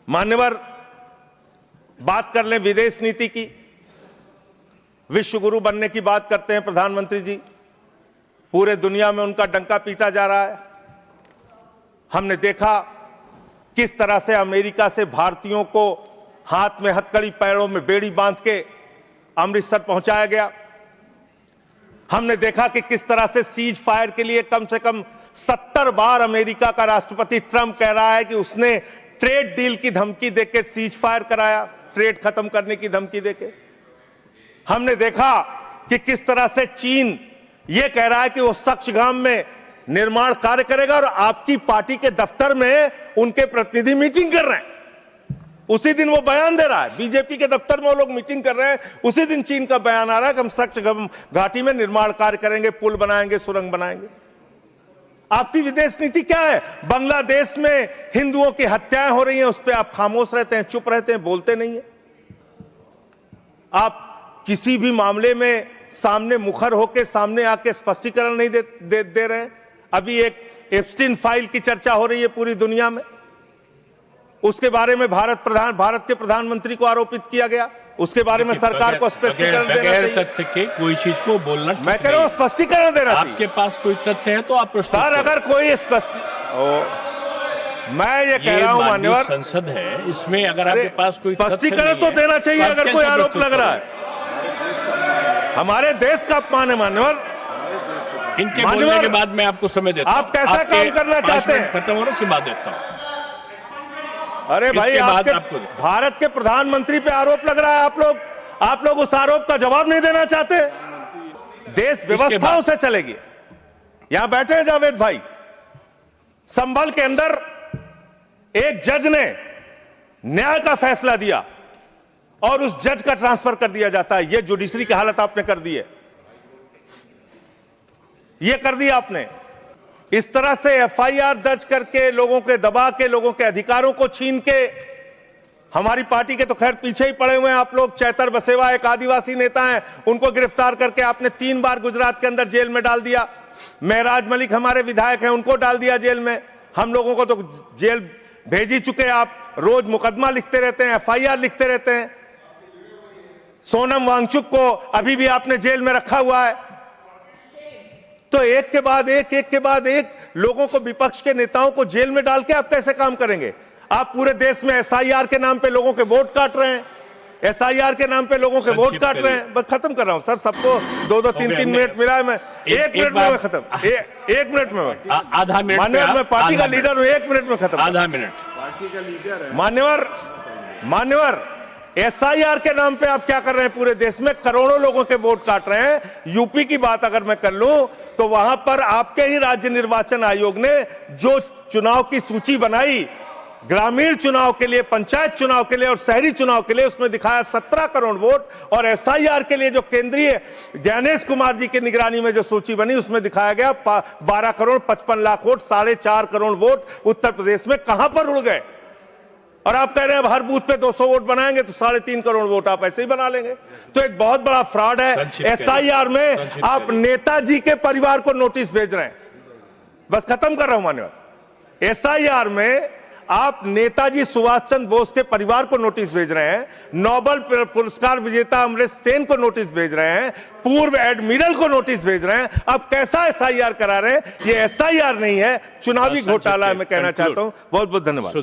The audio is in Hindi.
मान्यवर, बात कर लें विदेश नीति की। विश्व गुरु बनने की बात करते हैं प्रधानमंत्री जी, पूरे दुनिया में उनका डंका पीटा जा रहा है। हमने देखा किस तरह से अमेरिका से भारतीयों को हाथ में हथकड़ी पैरों में बेड़ी बांध के अमृतसर पहुंचाया गया। हमने देखा कि किस तरह से सीज फायर के लिए कम से कम 70 बार अमेरिका का राष्ट्रपति ट्रंप कह रहा है कि उसने ट्रेड डील की धमकी देकर सीज फायर कराया, ट्रेड खत्म करने की धमकी देके। हमने देखा कि किस तरह से चीन यह कह रहा है कि वो सक्सगाम में निर्माण कार्य करेगा और आपकी पार्टी के दफ्तर में उनके प्रतिनिधि मीटिंग कर रहे हैं। उसी दिन वो बयान दे रहा है, बीजेपी के दफ्तर में वो लोग मीटिंग कर रहे हैं, उसी दिन चीन का बयान आ रहा है कि हम सक्सगाम घाटी में निर्माण कार्य करेंगे, पुल बनाएंगे, सुरंग बनाएंगे। आपकी विदेश नीति क्या है? बांग्लादेश में हिंदुओं की हत्याएं हो रही हैं, उस पर आप खामोश रहते हैं, चुप रहते हैं, बोलते नहीं है। आप किसी भी मामले में सामने मुखर होकर सामने आके स्पष्टीकरण नहीं दे रहे हैं। अभी एक एप्स्टीन फाइल की चर्चा हो रही है पूरी दुनिया में, उसके बारे में भारत के प्रधानमंत्री को आरोपित किया गया, उसके बारे में सरकार को स्पष्टीकरण देना चाहिए। तथ्य के कोई चीज को बोलना, मैं कह रहा हूं स्पष्टीकरण देना चाहिए। आपके पास कोई तथ्य है तो आप सर, अगर कोई मैं ये कह रहा हूं मान्यवर, संसद है, इसमें अगर आपके पास कोई स्पष्टीकरण तो देना चाहिए। अगर कोई आरोप लग रहा है, हमारे देश का अपमान है मान्यवर। इनके बोलने के बाद मैं आपको समय देता हूं। आप कैसा काम करना चाहते हैं? खत्म होने से बाद देता हूं। अरे भाई, आपके भारत के प्रधानमंत्री पे आरोप लग रहा है, आप लोग उस आरोप का जवाब नहीं देना चाहते। देश व्यवस्थाओं से चलेगी। यहां बैठे हैं जावेद भाई, संभल के अंदर एक जज ने न्याय का फैसला दिया और उस जज का ट्रांसफर कर दिया जाता है। यह जुडिशरी की हालत आपने कर दी है, यह कर दिया आपने। इस तरह से एफआईआर दर्ज करके, लोगों के दबा के, लोगों के अधिकारों को छीन के, हमारी पार्टी के तो खैर पीछे ही पड़े हुए हैं आप लोग। चैतर बसेवा एक आदिवासी नेता हैं, उनको गिरफ्तार करके आपने 3 बार गुजरात के अंदर जेल में डाल दिया। महराज मलिक हमारे विधायक हैं, उनको डाल दिया जेल में। हम लोगों को तो जेल भेज ही चुके। आप रोज मुकदमा लिखते रहते हैं, एफआईआर लिखते रहते हैं। सोनम वांगचुक को अभी भी आपने जेल में रखा हुआ है। तो एक के बाद एक लोगों को, विपक्ष के नेताओं को जेल में डाल के आप कैसे काम करेंगे? आप पूरे देश में एसआईआर के नाम पे लोगों के वोट काट रहे हैं, एसआईआर के नाम पे लोगों के वोट काट रहे हैं। बस खत्म कर रहा हूं सर, सबको 2-2, 3-3 मिनट मिला है। मैं 1 मिनट में खत्म, 1 मिनट में, आधा मिनट। मान्यवर, मैं पार्टी का लीडर हूं, 1 मिनट में खत्म। आधा मिनट पार्टी का लीडर है मान्यवर, एसआईआर के नाम पे आप क्या कर रहे हैं? पूरे देश में करोड़ों लोगों के वोट काट रहे हैं। यूपी की बात अगर मैं कर लूं तो वहां पर आपके ही राज्य निर्वाचन आयोग ने जो चुनाव की सूची बनाई, ग्रामीण चुनाव के लिए, पंचायत चुनाव के लिए और शहरी चुनाव के लिए, उसमें दिखाया 17 करोड़ वोट। और एसआईआर के लिए जो केंद्रीय ज्ञानेश कुमार जी की निगरानी में जो सूची बनी, उसमें दिखाया गया 12 करोड़ 55 लाख वोट, 4.5 करोड़ वोट उत्तर प्रदेश में कहां पर उड़ गए? और आप कह रहे हैं हर बूथ पे 200 वोट बनाएंगे तो 3.5 करोड़ वोट आप ऐसे ही बना लेंगे। तो एक बहुत बड़ा फ्रॉड है। एसआईआर में आप नेताजी के परिवार को नोटिस भेज रहे हैं। बस खत्म कर रहा हूं मान्यवर, एसआईआर में आप नेताजी सुभाष चंद्र बोस के परिवार को नोटिस भेज रहे हैं, नोबेल पुरस्कार विजेता अमर्त्य सेन को नोटिस भेज रहे हैं, पूर्व एडमिरल को नोटिस भेज रहे हैं। अब कैसा एसआईआर करा रहे हैं? ये एसआईआर नहीं है, चुनावी घोटाला है। मैं कहना चाहता हूं। बहुत बहुत धन्यवाद।